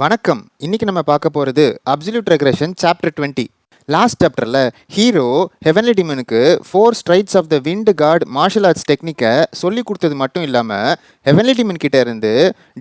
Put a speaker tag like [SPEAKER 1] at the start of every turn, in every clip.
[SPEAKER 1] வணக்கம். இன்னைக்கு நம்ம பார்க்க போகிறது அப்சல்யூட் ரெக்ரெஷன் சாப்டர் 20. லாஸ்ட் சாப்டரில் ஹீரோ ஹெவன்லி டிமனுக்கு 4 strides of the wind god martial arts டெக்னிக்கை சொல்லி கொடுத்தது மட்டும் இல்லாமல் ஹெவன்லி டிமன் கிட்ட இருந்து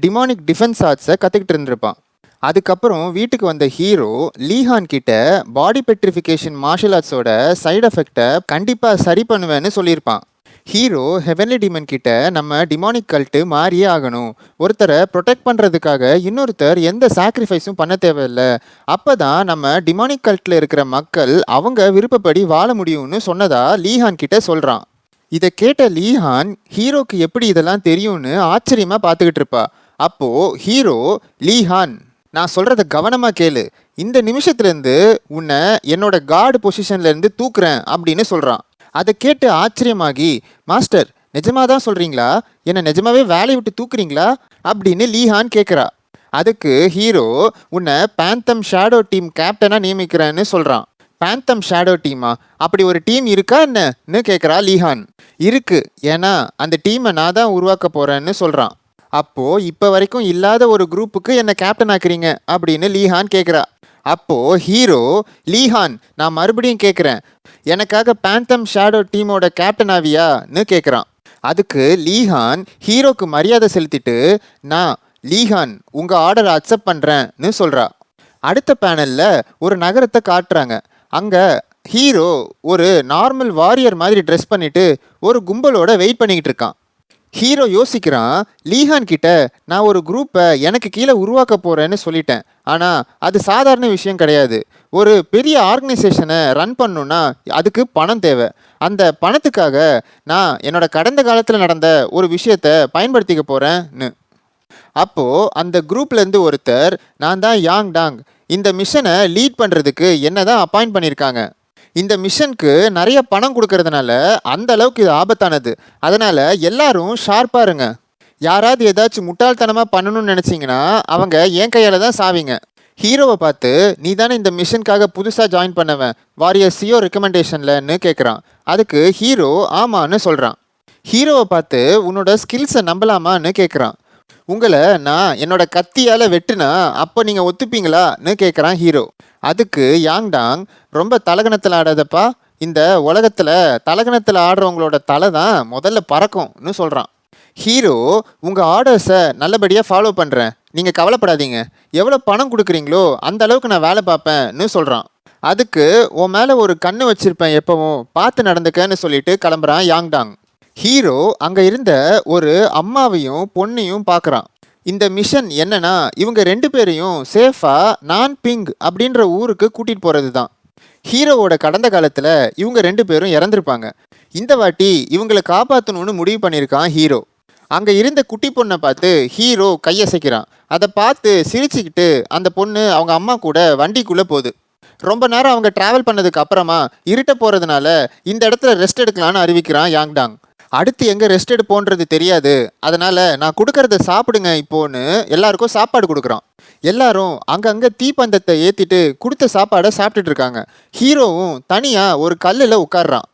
[SPEAKER 1] டிமானிக் டிஃபென்ஸ் ஆர்ட்ஸை கற்றுக்கிட்டு இருந்திருப்பான். அதுக்கப்புறம் வீட்டுக்கு வந்த ஹீரோ லீஹான் கிட்ட பாடி பெட்ரிஃபிகேஷன் மார்ஷல் ஆர்ட்ஸோட சைடு எஃபெக்டை கண்டிப்பாக சரி பண்ணுவேன்னு சொல்லியிருப்பான். ஹீரோ ஹெவன்லி டிமன் கிட்ட நம்ம டிமானிக் கல்ட்டு மாறியே ஆகணும், ஒருத்தரை ப்ரொடெக்ட் பண்ணுறதுக்காக இன்னொருத்தர் எந்த சாக்ரிஃபைஸும் பண்ண தேவையில்லை, அப்போ தான் நம்ம டிமானிக் கல்ட்டில் இருக்கிற மக்கள் அவங்க விருப்பப்படி வாழ முடியும்னு சொன்னதா லீஹான் கிட்ட சொல்கிறான். இதை கேட்ட லீஹான் ஹீரோக்கு எப்படி இதெல்லாம் தெரியும்னு ஆச்சரியமாக பார்த்துக்கிட்டு இருப்பா. அப்போது ஹீரோ, லீஹான் நான் சொல்கிறத கவனமாக கேளு, இந்த நிமிஷத்துலேருந்து உன்னை என்னோட கார்டு பொசிஷன்லேருந்து தூக்குறேன் அப்படின்னு சொல்கிறான். அதை கேட்டு ஆச்சரியமாகி, மாஸ்டர் நிஜமாக தான் சொல்கிறீங்களா, என்னை நிஜமாவே வேலையை விட்டு தூக்குறீங்களா அப்படின்னு லீஹான் கேட்குறா. அதுக்கு ஹீரோ, உன்னை பேந்தம் ஷேடோ டீம் கேப்டனாக நியமிக்கிறேன்னு சொல்கிறான். பேந்தம் ஷேடோ டீமா, அப்படி ஒரு டீம் இருக்கா என்னன்னு கேட்குறா லீஹான். இருக்கு, ஏன்னா அந்த டீமை நான் தான் உருவாக்க போகிறேன்னு சொல்கிறான். அப்போது இப்போ வரைக்கும் இல்லாத ஒரு குரூப்புக்கு என்னை கேப்டன் ஆக்குறீங்க அப்படின்னு லீஹான் கேட்குறா. அப்போது ஹீரோ, லீஹான் நான் மறுபடியும் கேட்குறேன், எனக்காக பேந்தம் ஷேடோ டீமோட கேப்டன் ஆவியான்னு கேட்குறான். அதுக்கு லீஹான் ஹீரோக்கு மரியாதை செலுத்திட்டு, நான் லீஹான் உங்கள் ஆர்டரை அக்செப்ட் பண்ணுறேன்னு சொல்கிறா. அடுத்த பேனலில் ஒரு நகரத்தை காட்டுறாங்க. அங்கே ஹீரோ ஒரு நார்மல் வாரியர் மாதிரி ட்ரெஸ் பண்ணிவிட்டு ஒரு கும்பலோட வெயிட் பண்ணிக்கிட்டு இருக்கான். ஹீரோ யோசிக்கிறான், லீஹான் கிட்ட நான் ஒரு குரூப்பை எனக்கு கீழே உருவாக்க போகிறேன்னு சொல்லிட்டேன், ஆனால் அது சாதாரண விஷயம் கிடையாது. ஒரு பெரிய ஆர்கனைசேஷனை ரன் பண்ணணுன்னா அதுக்கு பணம் தேவை. அந்த பணத்துக்காக நான் என்னோட கடந்த காலத்தில் நடந்த ஒரு விஷயத்தை பயன்படுத்திக்க போகிறேன்னு. அப்போது அந்த குரூப்லேருந்து ஒருத்தர், நான் தான் யாங் டாங், இந்த மிஷனை லீட் பண்ணுறதுக்கு என்ன தான் அப்பாயிண்ட் பண்ணியிருக்காங்க. இந்த மிஷனுக்கு நிறைய பணம் கொடுக்கறதுனால அந்த அளவுக்கு இது ஆபத்தானது. அதனால் எல்லாரும் ஷார்ப்பாக இருங்க. யாராவது ஏதாச்சும் முட்டாள்தனமாக பண்ணணும்னு நினச்சிங்கன்னா அவங்க என் கையால் தான் சாவிங்க. ஹீரோவை பார்த்து, நீ தானே இந்த மிஷனுக்காக புதுசாக ஜாயின் பண்ணவன், வாரியர் சியோ ரெக்கமெண்டேஷன்லன்னு கேட்குறான். அதுக்கு ஹீரோ ஆமான்னு சொல்கிறான். ஹீரோவை பார்த்து, உன்னோட ஸ்கில்ஸை நம்பலாமான்னு கேட்குறான். உங்களை நான் என்னோட கத்தியால் வெட்டுனா அப்போ நீங்கள் ஒத்துப்பீங்களான்னு கேட்குறான் ஹீரோ. அதுக்கு யாங்டாங், ரொம்ப தலகணத்தில் ஆடாதப்பா, இந்த உலகத்தில் தலகணத்தில் ஆடுறவங்களோட தலை தான் முதல்ல பறக்கும்னு சொல்கிறான். ஹீரோ, உங்கள் ஆர்டர்ஸை நல்லபடியாக ஃபாலோ பண்ணுறேன், நீங்கள் கவலைப்படாதீங்க, எவ்வளோ பணம் கொடுக்குறீங்களோ அந்த அளவுக்கு நான் வேலை பார்ப்பேன்னு சொல்கிறான். அதுக்கு உன் மேலே ஒரு கண்ணு வச்சுருப்பேன், எப்பவும் பார்த்து நடந்துக்கன்னு சொல்லிட்டு கிளம்புறான் யாங்டாங். ஹீரோ அங்கே இருந்த ஒரு அம்மாவையும் பொண்ணையும் பார்க்குறான். இந்த மிஷன் என்னன்னா இவங்க 2 பேரையும் சேஃபாக நான் பிங் அப்படின்ற ஊருக்கு கூட்டிகிட்டு போகிறது தான். ஹீரோவோட கடந்த காலத்தில் இவங்க 2 பேரும் இறந்துருப்பாங்க. இந்த வாட்டி இவங்களை காப்பாற்றணும்னு முடிவு பண்ணியிருக்கான் ஹீரோ. அங்கே இருந்த குட்டி பொண்ணை பார்த்து ஹீரோ கையசைக்கிறான். அதை பார்த்து சிரிச்சுக்கிட்டு அந்த பொண்ணு அவங்க அம்மா கூட வண்டிக்குள்ளே போகுது. ரொம்ப நேரம் அவங்க ட்ராவல் பண்ணதுக்கு அப்புறமா இருட்ட போகிறதுனால இந்த இடத்துல ரெஸ்ட் எடுக்கலான்னு அறிவிக்கிறான் யாங்டாங். அடுத்து எங்கே ரெஸ்ட் எடுப்போன்றது தெரியாது, அதனால் நான் கொடுக்கறத சாப்பிடுங்க இப்போன்னு எல்லாருக்கும் சாப்பாடு கொடுக்குறான். எல்லாரும் அங்கங்கே தீப்பந்தத்தை ஏற்றிட்டு கொடுத்த சாப்பாடை சாப்பிட்டுட்டு இருக்காங்க. ஹீரோவும் தனியாக ஒரு கல்லில் உட்கார்றான்.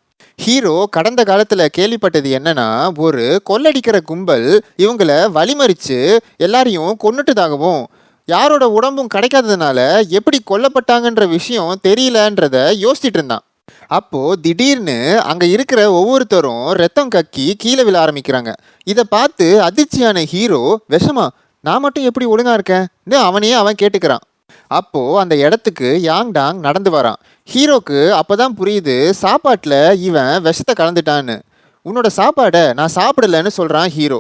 [SPEAKER 1] ஹீரோ கடந்த காலத்தில் கேள்விப்பட்டது என்னன்னா, ஒரு கொள்ளடிக்கிற கும்பல் இவங்களை வழிமறித்து எல்லாரையும் கொன்னுட்டதாகவும் யாரோட உடம்பும் கிடைக்காததுனால எப்படி கொல்லப்பட்டாங்கன்ற விஷயம் தெரியலன்றத யோசிச்சுட்டு இருந்தான். அப்போது திடீர்னு அங்கே இருக்கிற ஒவ்வொருத்தரும் ரத்தம் கக்கி கீழே விழ ஆரம்பிக்கிறாங்க. இதை பார்த்து அதிர்ச்சியான ஹீரோ, விஷமா, நான் மட்டும் எப்படி ஒழுங்காக இருக்கேன்னு அவனையே அவன் கேட்டுக்கிறான். அப்போது அந்த இடத்துக்கு யாங்டாங் நடந்து வரான். ஹீரோக்கு அப்போ தான் புரியுது சாப்பாட்டில் இவன் விஷத்தை கலந்துட்டான்னு. உன்னோட சாப்பாடை நான் சாப்பிடலன்னு சொல்கிறான் ஹீரோ.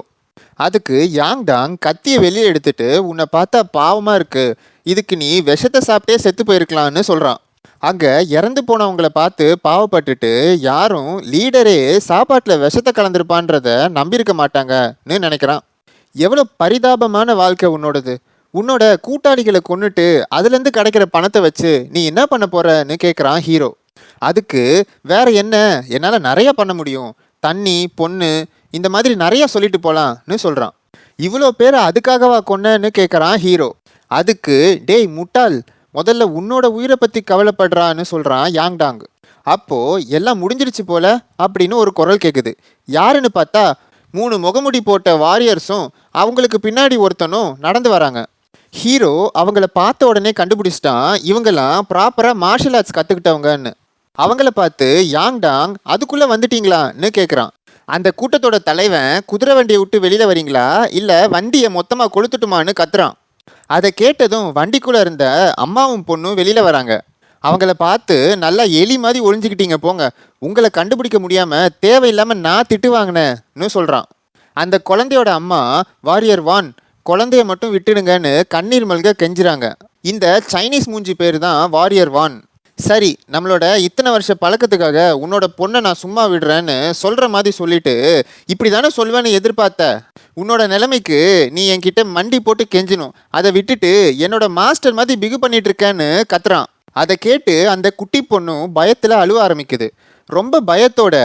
[SPEAKER 1] அதுக்கு யாங்டாங் கத்தியை வெளியே எடுத்துட்டு, உன்னை பார்த்தா பாவமாக இருக்குது, இதுக்கு நீ விஷத்தை சாப்பிட்டே செத்து போயிருக்கலான்னு சொல்கிறான். அங்கே இறந்து போனவங்களை பார்த்து பாவப்பட்டுட்டு யாரும் லீடரே சாப்பாட்டில் விஷத்தை கலந்துருப்பான்றத நம்பியிருக்க மாட்டாங்கன்னு நினைக்கிறான். எவ்வளோ பரிதாபமான வாழ்க்கை உன்னோடது, உன்னோட கூட்டாளிகளை கொன்னுட்டு அதுலேருந்து கிடைக்கிற பணத்தை வச்சு நீ என்ன பண்ண போறன்னு கேட்குறான் ஹீரோ. அதுக்கு வேற என்ன, என்னால் நிறைய பண்ண முடியும், தண்ணி, பொண்ணு, இந்த மாதிரி நிறைய சொல்லிட்டு போகலான்னு சொல்கிறான். இவ்வளோ பேரை அதுக்காகவா கொன்னன்னு கேட்குறான் ஹீரோ. அதுக்கு, டேய் முட்டாள், முதல்ல உன்னோட உயிரை பற்றி கவலைப்படுறான்னு சொல்கிறான் யாங்டாங். அப்போது எல்லாம் முடிஞ்சிருச்சு போல அப்படின்னு ஒரு குரல் கேட்குது. யாருன்னு பார்த்தா 3 முகமுடி போட்ட வாரியர்ஸும் அவங்களுக்கு பின்னாடி ஒருத்தனும் நடந்து வராங்க. ஹீரோ அவங்கள பார்த்த உடனே கண்டுபிடிச்சிட்டான் இவங்கெல்லாம் ப்ராப்பராக மார்ஷல் ஆர்ட்ஸ் கற்றுக்கிட்டவங்கன்னு. அவங்கள பார்த்து யாங்டாங் அதுக்குள்ளே வந்துட்டீங்களான்னு கேட்குறான். அந்த கூட்டத்தோட தலைவன் குதிரை வண்டியை விட்டு வெளியில் வரீங்களா இல்லை வண்டியை மொத்தமாக கொளுத்துட்டுமான்னு கத்துறான். அதை கேட்டதும் வண்டிக்குள்ளே இருந்த அம்மாவும் பொண்ணும் வெளியில் வராங்க. அவங்கள பார்த்து நல்லா எலி மாதிரி ஒளிஞ்சிக்கிட்டீங்க போங்க, உங்களை கண்டுபிடிக்க முடியாமல் தேவையில்லாமல் நான் திட்டு வாங்கினேன்னு சொல்கிறான். அந்த குழந்தையோட அம்மா வாரியர் வான் குழந்தைய மட்டும் விட்டுடுங்கன்னு கண்ணீர் மல்க கெஞ்சுறாங்க. இந்த சைனீஸ் மூஞ்சி பேர் தான் வாரியர் வான். சரி, நம்மளோட இத்தனை வருஷ பழக்கத்துக்காக உன்னோட பொண்ணை நான் சும்மா விடுறேன்னு சொல்கிற மாதிரி சொல்லிட்டு இப்படி தானே சொல்வேன்னு எதிர்பார்த்த. உன்னோட நிலைமைக்கு நீ என்கிட்ட மண்டி போட்டு கெஞ்சணும், அதை விட்டுட்டு என்னோட மாஸ்டர் மாதிரி பிகு பண்ணிட்டு இருக்கேன்னு கத்துறான். அதை கேட்டு அந்த குட்டி பொண்ணும் பயத்தில் அழுவ ஆரம்பிக்குது. ரொம்ப பயத்தோட,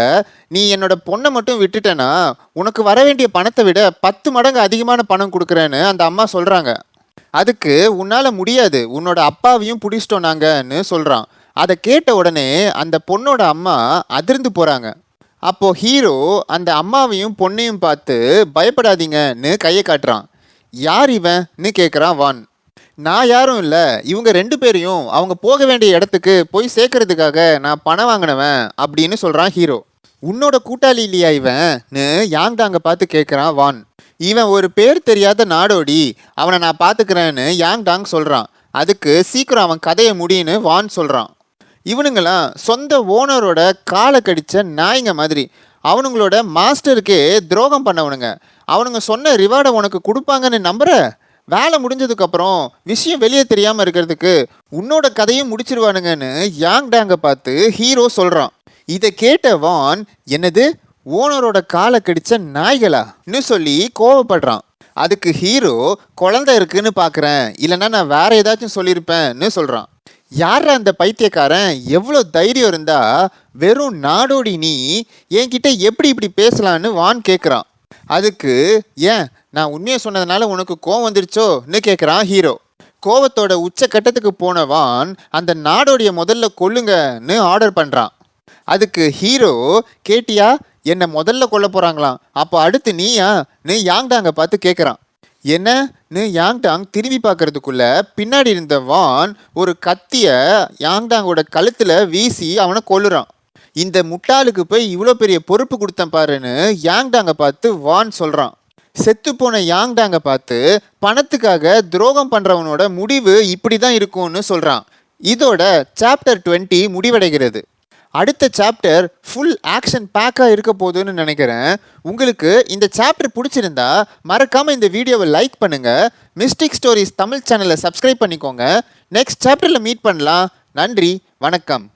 [SPEAKER 1] நீ என்னோட பொண்ணை மட்டும் விட்டுட்டேன்னா உனக்கு வர வேண்டிய பணத்தை விட 10 மடங்கு அதிகமான பணம் கொடுக்குறேன்னு அந்த அம்மா சொல்கிறாங்க. அதுக்கு உன்னால் முடியாது, உன்னோட அப்பாவையும் பிடிச்சிட்டோம் நாங்கன்னு சொல்கிறான். அதை கேட்ட உடனே அந்த பொண்ணோட அம்மா அதிர்ந்து போகிறாங்க. அப்போது ஹீரோ அந்த அம்மாவையும் பொண்ணையும் பார்த்து பயப்படாதீங்கன்னு கையை காட்டுறான். யார் இவன்னு கேட்குறான் வான். நான் யாரும் இல்லை, இவங்க 2 பேரையும் அவங்க போக வேண்டிய இடத்துக்கு போய் சேர்க்கறதுக்காக நான் பணம் வாங்கினவன் அப்படின்னு சொல்கிறான் ஹீரோ. உன்னோட கூட்டாளி இல்லையா இவன்னு யாங்டாங்கை பார்த்து கேட்குறான் வான். இவன் ஒரு பேர் தெரியாத நாடோடி, அவனை நான் பார்த்துக்கிறேன்னு யாங்டாங் சொல்கிறான். அதுக்கு சீக்கிரம் அவன் கதையை முடியுன்னு வான் சொல்கிறான். இவனுங்களாம் சொந்த ஓனரோட காலை கடித்த நாய்ங்க மாதிரி, அவனுங்களோட மாஸ்டருக்கே துரோகம் பண்ணவனுங்க. அவனுங்க சொன்ன ரிவார்டை உனக்கு கொடுப்பாங்கன்னு நம்புற? வேலை முடிஞ்சதுக்கப்புறம் விஷயம் வெளியே தெரியாமல் இருக்கிறதுக்கு உன்னோட கதையும் முடிச்சிருவானுங்கன்னு யாங்டாங்கை பார்த்து ஹீரோ சொல்கிறான். இதை கேட்ட வான், என்னது ஓனரோட காலை கடித்த நாய்களான்னு சொல்லி கோவப்படுறான். அதுக்கு ஹீரோ, குழந்தை இருக்குன்னு பார்க்குறேன், இல்லைன்னா நான் வேற ஏதாச்சும் சொல்லியிருப்பேன்னு சொல்கிறான். யார் அந்த பைத்தியக்காரன், எவ்வளோ தைரியம் இருந்தா வெறும் நாடோடி நீ என்கிட்ட எப்படி இப்படி பேசலான்னு வான் கேட்குறான். அதுக்கு, ஏன் நான் உண்மையை சொன்னதுனால உனக்கு கோவம் வந்துருச்சோன்னு கேட்குறான் ஹீரோ. கோவத்தோட உச்சக்கட்டத்துக்கு போன வான் அந்த நாடோடியை முதல்ல கொல்லுங்கன்னு ஆர்டர் பண்ணுறான். அதுக்கு ஹீரோ, கேட்டியா, என்னை முதல்ல கொல்ல போகிறாங்களாம், அப்போ அடுத்து நீயான்னு யாங்டாங்கை பார்த்து கேட்குறான். என்னன்னு யாங்டாங் திரும்பி பார்க்கறதுக்குள்ள பின்னாடி இருந்த வான் ஒரு கத்தியை யாங்டாங்கோட கழுத்தில் வீசி அவனை கொல்லுறான். இந்த முட்டாளுக்கு போய் இவ்வளோ பெரிய பொறுப்பு கொடுத்தேன் பாருன்னு யாங்டாங்கை பார்த்து வான் சொல்கிறான். செத்துப்போன யாங்டாங்கை பார்த்து பணத்துக்காக துரோகம் பண்ணுறவனோட முடிவு இப்படி தான் இருக்கும்னு சொல்கிறான். இதோட சாப்டர் 20 முடிவடைகிறது. அடுத்த சாப்டர் ஃபுல் ஆக்ஷன் பேக்காக இருக்க போகுதுன்னு நினைக்கிறேன். உங்களுக்கு இந்த சாப்டர் பிடிச்சிருந்தா மறக்காமல் இந்த வீடியோவை லைக் பண்ணுங்கள். மிஸ்டிக் ஸ்டோரிஸ் தமிழ் சேனலை சப்ஸ்கிரைப் பண்ணிக்கோங்க. நெக்ஸ்ட் சாப்டரில் மீட் பண்ணலாம். நன்றி, வணக்கம்.